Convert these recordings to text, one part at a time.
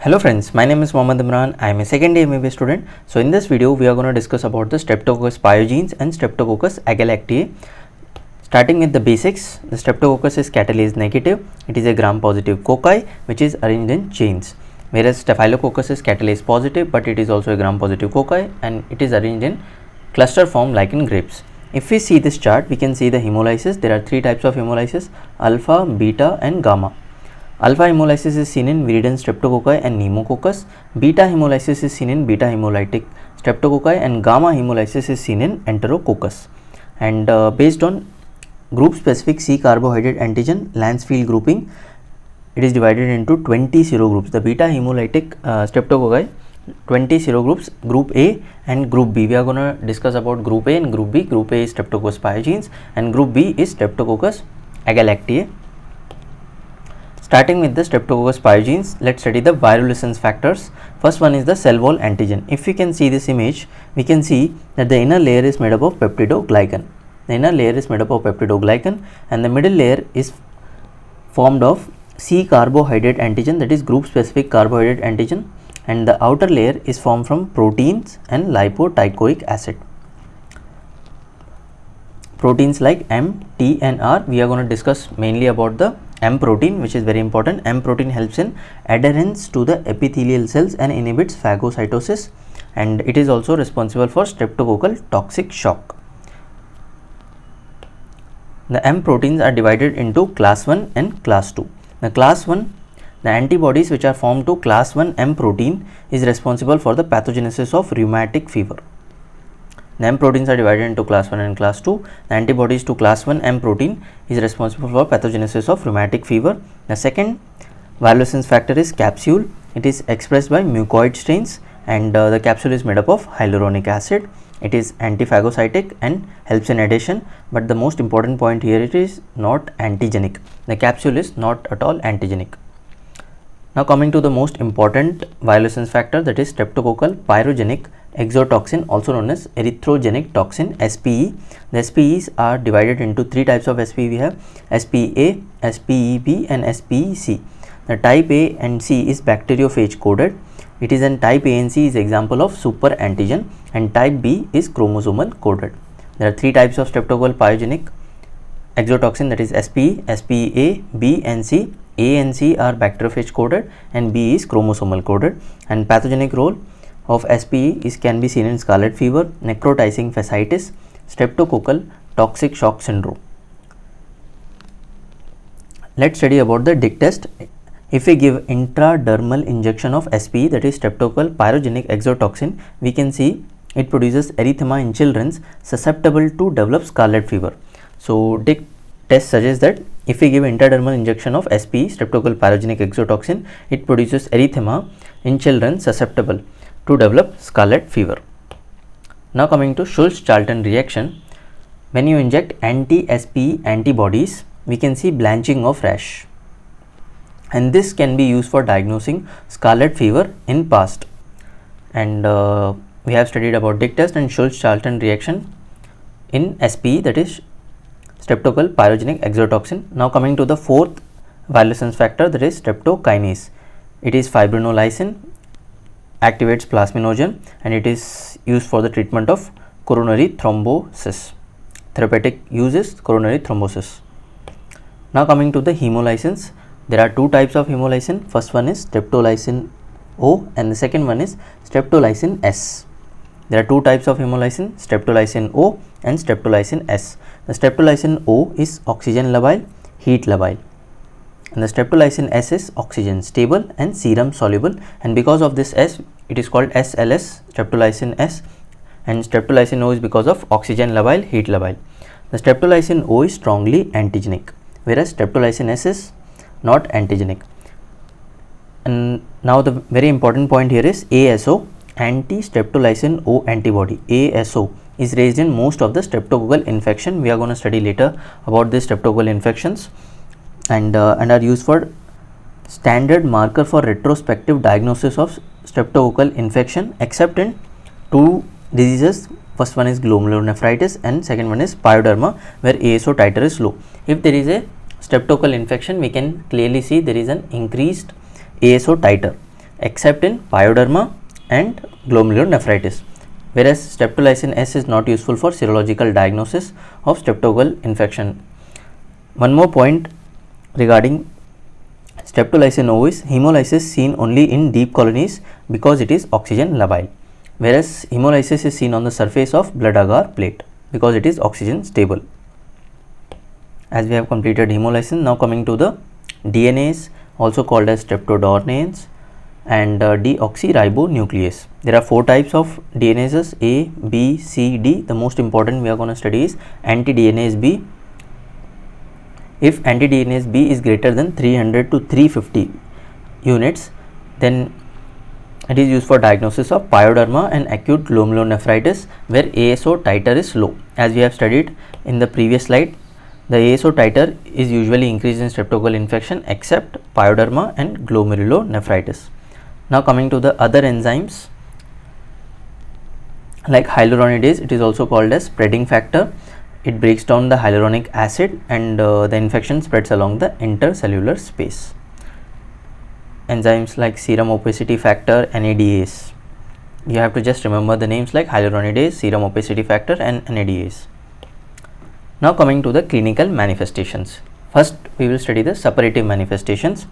Hello friends, my name is Mohammad Imran. I am a second year MBA student. So in this video, we are going to discuss about the Streptococcus pyogenes and Streptococcus agalactiae. Starting with the basics, the Streptococcus is catalase negative. It is a gram-positive cocci which is arranged in chains. Whereas Staphylococcus is catalase positive, but it is also a gram-positive cocci and it is arranged in cluster form like in grapes. If we see this chart, we can see the hemolysis. There are three types of hemolysis: alpha, beta and gamma. Alpha hemolysis is seen in Viridin streptococci and Pneumococcus. Beta hemolysis is seen in beta hemolytic streptococci and gamma hemolysis is seen in Enterococcus. And based on group specific C carbohydrate antigen Lancefield grouping, it is divided into 20 serogroups. The beta hemolytic streptococci 20 serogroups, group A and group B. We are going to discuss about group A and group B. Group A is Streptococcus pyogenes and group B is Streptococcus agalactiae. Starting with the Streptococcus pyogenes, let's study the virulence factors. First one is the cell wall antigen. If we can see this image, we can see that the inner layer is made up of peptidoglycan. The inner layer is made up of peptidoglycan and the middle layer is formed of C carbohydrate antigen, that is group specific carbohydrate antigen, and the outer layer is formed from proteins and lipoteichoic acid. Proteins like M, T and R. We are going to discuss mainly about the M protein, which is very important. M protein helps in adherence to the epithelial cells and inhibits phagocytosis, and it is also responsible for streptococcal toxic shock. The M proteins are divided into class 1 and class 2. The class 1, the antibodies which are formed to class 1 M protein is responsible for the pathogenesis of rheumatic fever. The M proteins are divided into class 1 and class 2. The antibodies to class 1 M protein is responsible for pathogenesis of rheumatic fever. The second virulence factor is capsule. It is expressed by mucoid strains and the capsule is made up of hyaluronic acid. It is antiphagocytic and helps in adhesion, but the most important point here, it is not antigenic. The capsule is not at all antigenic. Now coming to the most important virulence factor, that is streptococcal pyrogenic exotoxin, also known as erythrogenic toxin, SPE. The SPEs are divided into three types of SPE. We have SPA, SPEB and SPEC. The type A and C is bacteriophage coded. It is in type A and C is example of super antigen, and type B is chromosomal coded. There are three types of streptococcal pyrogenic exotoxin, that is SPE, SPA, B and C. A and C are bacteriophage coded and B is chromosomal coded, and pathogenic role of SPE can be seen in scarlet fever, necrotizing fasciitis, streptococcal toxic shock syndrome. Let's study about the Dick test. If we give intradermal injection of SPE, that is streptococcal pyrogenic exotoxin, we can see it produces erythema in children susceptible to develop scarlet fever. So Dick test suggests that if we give intradermal injection of SPE, streptococcal pyrogenic exotoxin, it produces erythema in children susceptible to develop scarlet fever. Now coming to Schultz-Charlton reaction, when you inject anti-SPE antibodies, we can see blanching of rash, and this can be used for diagnosing scarlet fever in past. And we have studied about Dick test and Schultz-Charlton reaction in SPE, that is streptococcal pyrogenic exotoxin. Now coming to the fourth virulence factor, that is streptokinase. It is fibrinolysin, activates plasminogen, and it is used for the treatment of coronary thrombosis. Therapeutic use is coronary thrombosis. Now coming to the hemolysis, there are two types of hemolysin. First one is streptolysin O and the second one is streptolysin S. There are two types of hemolysin, streptolysin O and streptolysin S. The streptolysin O is oxygen labile, heat labile, and the streptolysin S is oxygen stable and serum soluble, and because of this S, it is called SLS, streptolysin S, and streptolysin O is because of oxygen labile, heat labile. The streptolysin O is strongly antigenic, whereas streptolysin S is not antigenic. And now the very important point here is ASO, anti-streptolysin O antibody. ASO is raised in most of the streptococcal infection. We are going to study later about these streptococcal infections, and are used for standard marker for retrospective diagnosis of streptococcal infection, except in two diseases. First one is glomerulonephritis and second one is pyoderma, where ASO titer is low. If there is a streptococcal infection, we can clearly see there is an increased ASO titer. except in pyoderma and glomerulonephritis, whereas streptolysin S is not useful for serological diagnosis of streptococcal infection. One more point regarding streptolysin O is hemolysis seen only in deep colonies because it is oxygen labile, whereas hemolysis is seen on the surface of blood agar plate because it is oxygen stable. As we have completed hemolysin, now coming to the DNase, also called as streptodornanes and deoxyribonuclease. There are 4 types of DNases: A, B, C, D. The most important we are going to study is anti-DNase B. If anti-DNase B is greater than 300 to 350 units, then it is used for diagnosis of pyoderma and acute glomerulonephritis where ASO titer is low. As we have studied in the previous slide, the ASO titer is usually increased in streptococcal infection except pyoderma and glomerulonephritis. Now coming to the other enzymes like hyaluronidase, it is also called as spreading factor. It breaks down the hyaluronic acid and the infection spreads along the intercellular space. Enzymes like serum opacity factor, NADase. You have to just remember the names like hyaluronidase, serum opacity factor and NADase. Now coming to the clinical manifestations. First we will study the suppurative manifestations.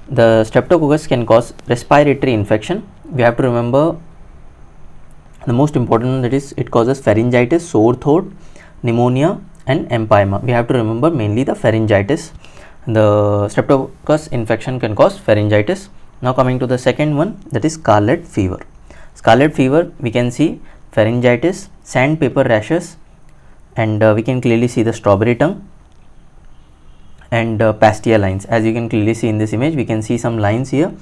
The streptococcus can cause respiratory infection. We have to remember the most important, that is it causes pharyngitis, sore throat, pneumonia and empyema. We have to remember mainly the pharyngitis. The streptococcus infection can cause pharyngitis. Now coming to the second one, that is scarlet fever. Scarlet fever, we can see pharyngitis, sandpaper rashes, and we can clearly see the strawberry tongue and pastia lines. As you can clearly see in this image, we can see some lines here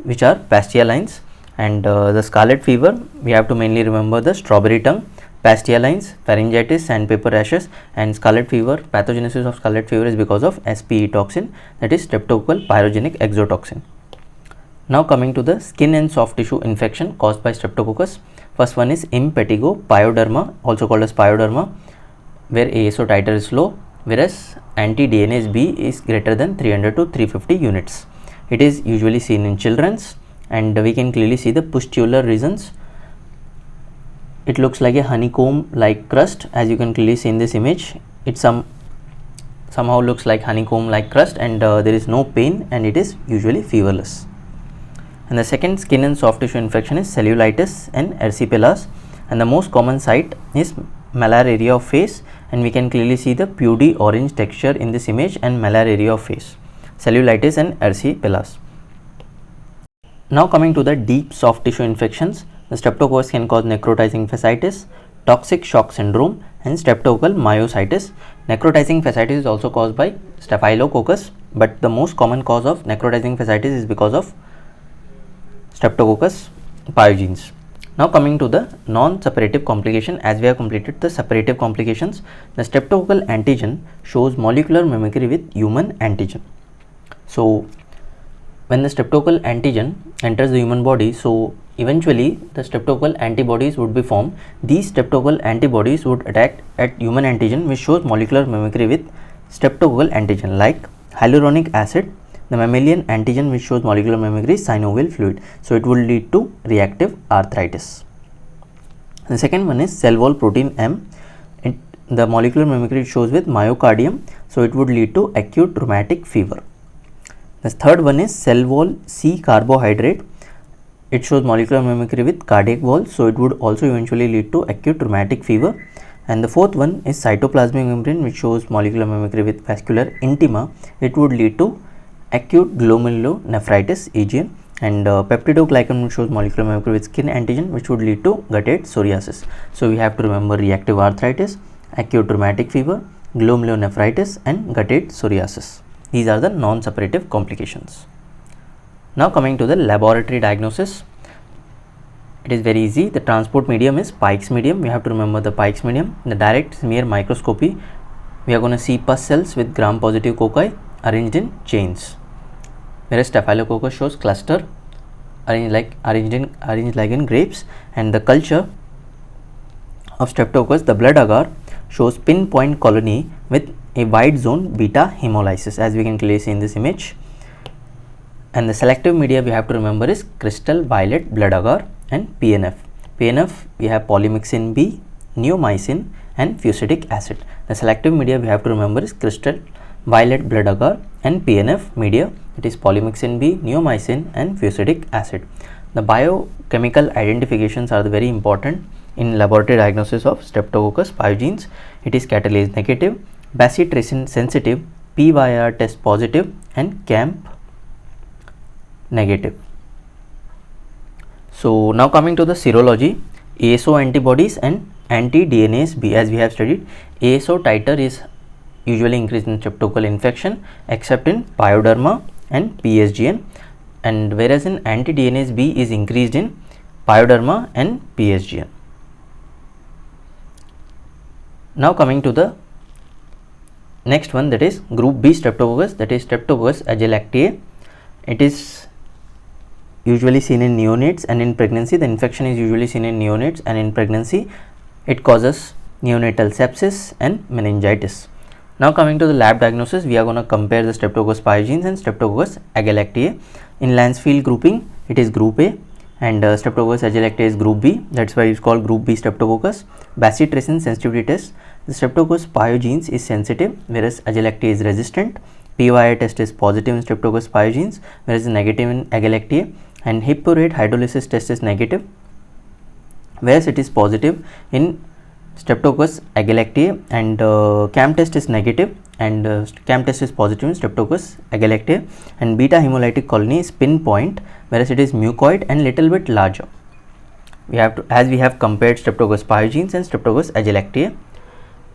which are pastia lines. And the scarlet fever, we have to mainly remember the strawberry tongue, pastia lines, pharyngitis, sandpaper rashes, and scarlet fever. Pathogenesis of scarlet fever is because of SPE toxin, that is streptococcal pyrogenic exotoxin. Now coming to the skin and soft tissue infection caused by streptococcus. First one is impetigo pyoderma, also called as pyoderma, where ASO titer is low, whereas anti-DNase B is greater than 300 to 350 units. It is usually seen in children's, and we can clearly see the pustular regions. It looks like a honeycomb like crust. As you can clearly see in this image, it somehow looks like honeycomb like crust, and there is no pain and it is usually feverless. And the second skin and soft tissue infection is cellulitis and erysipelas, and the most common site is malar area of face, and we can clearly see the pudy orange texture in this image and malar area of face, cellulitis and erysipelas. Now coming to the deep soft tissue infections, the streptococcus can cause necrotizing fasciitis, toxic shock syndrome and streptococcal myositis. Necrotizing fasciitis is also caused by staphylococcus, but the most common cause of necrotizing fasciitis is because of streptococcus pyogenes. Now coming to the non-suppurative complication, as we have completed the suppurative complications, the streptococcal antigen shows molecular mimicry with human antigen. So when the streptococcal antigen enters the human body, so eventually the streptococcal antibodies would be formed. These streptococcal antibodies would attack at human antigen, which shows molecular mimicry with streptococcal antigen, like hyaluronic acid. The mammalian antigen which shows molecular mimicry is synovial fluid, so it will lead to reactive arthritis. The second one is cell wall protein M. The molecular mimicry shows with myocardium, so it would lead to acute rheumatic fever. The third one is cell wall C carbohydrate. It shows molecular mimicry with cardiac wall, so it would also eventually lead to acute rheumatic fever. And the fourth one is cytoplasmic membrane, which shows molecular mimicry with vascular intima. It would lead to acute glomerulonephritis (AGN). And peptidoglycan, which shows molecular mimicry with skin antigen, which would lead to guttate psoriasis. So we have to remember reactive arthritis, acute rheumatic fever, glomerulonephritis and guttate psoriasis. These are the non-suppurative complications. Now coming to the laboratory diagnosis, it is very easy. The transport medium is Pike's medium. We have to remember the Pike's medium. In the direct smear microscopy, we are going to see pus cells with gram-positive cocci arranged in chains, whereas staphylococcus shows cluster arranged like in grapes, and the culture of streptococcus, the blood agar, shows pinpoint colony with a wide zone beta hemolysis, as we can clearly see in this image. And the selective media we have to remember is crystal violet blood agar and PNF. PNF we have polymyxin B, neomycin and fusidic acid. The selective media we have to remember is crystal violet blood agar and PNF media, it is polymyxin B, neomycin and fusidic acid. The biochemical identifications are very important in laboratory diagnosis of Streptococcus pyogenes. It is catalase negative, bacitracin sensitive, PYR test positive and CAMP negative. So now coming to the serology, ASO antibodies and anti-DNase B. As we have studied, ASO titer is usually increased in streptococcal infection except in pyoderma and PSGN, and whereas in anti-DNase B is increased in pyoderma and PSGN. Now coming to the next one, that is group B streptococcus, that is Streptococcus agelactiae. It is usually seen in neonates, and in pregnancy the infection is usually seen in neonates, and in pregnancy it causes neonatal sepsis and meningitis. Now coming to the lab diagnosis, we are going to compare the Streptococcus pyogenes and Streptococcus agelactiae. In Lancefield grouping, it is group A, and Streptococcus agelactiae is group B. That's why it's called group B Streptococcus. Bacitracin sensitivity test, the Streptococcus pyogenes is sensitive, whereas agelactiae is resistant. PYR test is positive in Streptococcus pyogenes, whereas negative in agelactiae, and hip rate hydrolysis test is negative, whereas it is positive in Streptococcus agelactiae, and CAM test is negative, and CAM test is positive in Streptococcus agelactiae, and beta hemolytic colony is pinpoint, whereas it is mucoid and little bit larger. We have to, as we have compared Streptococcus pyogenes and Streptococcus agelactiae,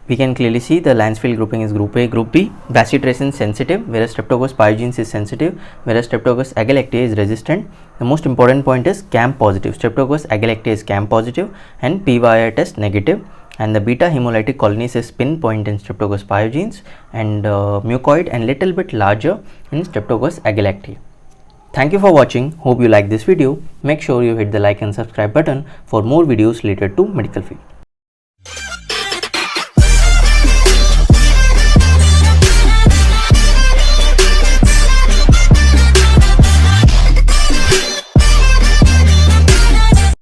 we can clearly see the Lancefield grouping is group A, group B. Bacitracin sensitive, whereas Streptococcus pyogenes is sensitive, whereas Streptococcus agelactiae is resistant. The most important point is CAM positive. Streptococcus agelactiae is CAM positive and PYR test negative, and the beta hemolytic colonies is pinpoint in Streptococcus pyogenes, and mucoid and little bit larger in Streptococcus agelactiae. Thank you for watching. Hope you like this video. Make sure you hit the like and subscribe button for more videos related to medical field.